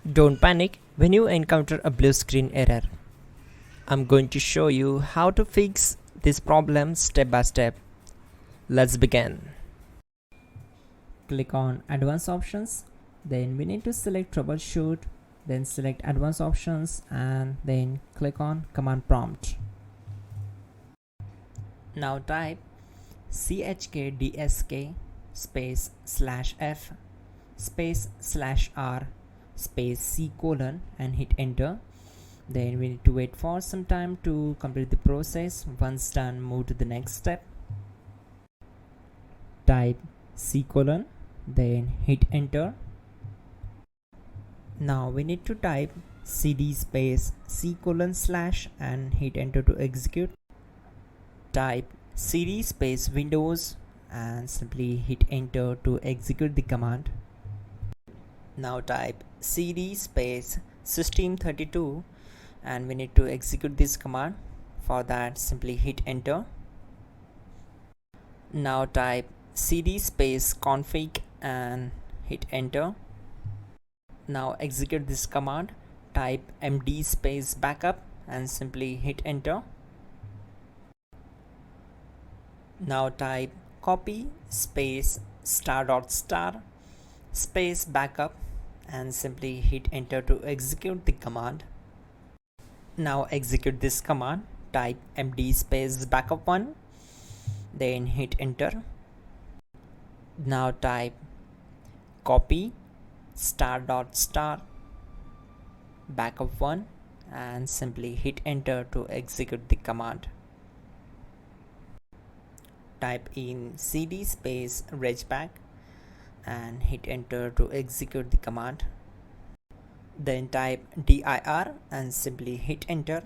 Don't panic when you encounter a blue screen error. I'm going to show you how to fix this problem step by step. Let's begin. Click on Advanced Options. Then we need to select Troubleshoot. Then select Advanced Options and then click on Command Prompt. Now type chkdsk space /f space /r space c colon and hit enter. Then we need to wait for some time to complete the process. Once done, move to the next step. Type c colon, then hit enter. Now we need to type cd space c colon / and hit enter to execute. Type cd space Windows and simply hit enter to execute the command. Now type cd space system32 and we need to execute this command. For that, simply hit enter. Now type cd space config and hit enter. Now execute this command. Type md space backup and simply hit enter. Now type copy space ** space backup and simply hit enter to execute the command. Now execute this command. Type md space backup1, then hit enter. Now type copy ** backup1 and simply hit enter to execute the command. Type in cd space regback and hit enter to execute the command. Then type dir and simply hit enter.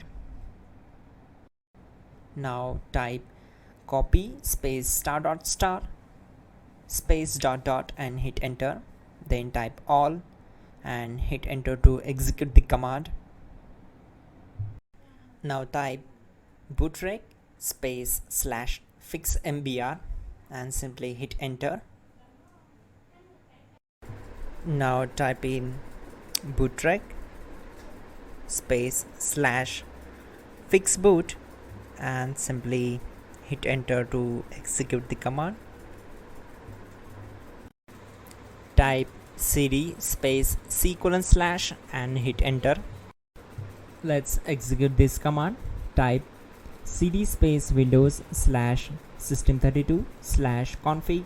Now type copy space ** space ... and hit enter. Then type all and hit enter to execute the command. Now type bootrec space /fixmbr and simply hit enter. Now type in bootrec space /fixboot and simply hit enter to execute the command. Type cd space c colon / and hit enter. Let's execute this command. Type cd space Windows /system32 /config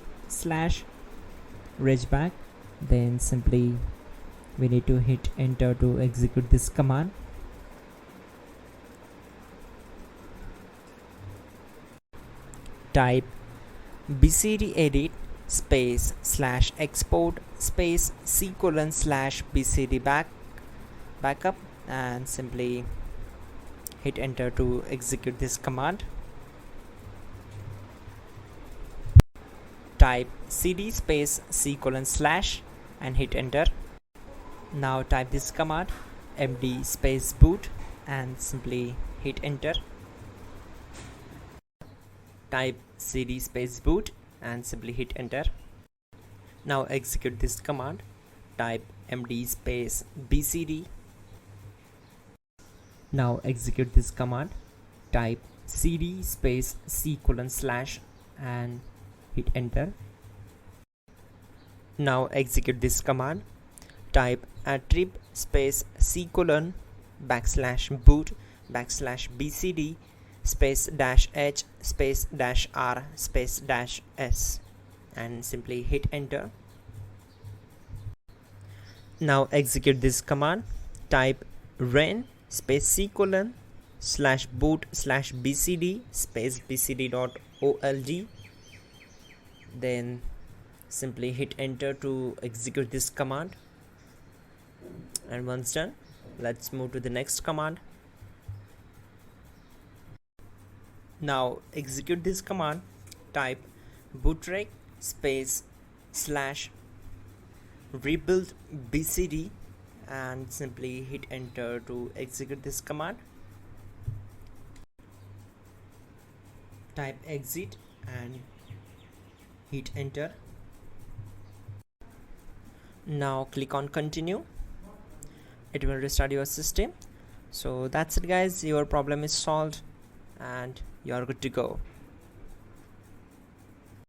/regback. Then simply we need to hit enter to execute this command. Type bcd edit space /export space c colon /bcd backup and simply hit enter to execute this command. Type cd space c colon / and hit enter. Now type this command md space boot and simply hit enter. Type cd space boot and simply hit enter. Now execute this command. Type md space bcd. Now execute this command. Type cd space c colon / and hit enter. Now execute this command. Type attrib space c colon /boot /bcd space -h space -r space -s and simply hit enter. Now execute this command. Type ren space c colon /boot /bcd space bcd.old. Then simply hit enter to execute this command. And once done, let's move to the next command. Now execute this command. Type bootrec space /rebuild bcd and simply hit enter to execute this command. Type exit and hit enter. Now click on continue. it will restart your system. So that's it guys, your problem is solved and you are good to go.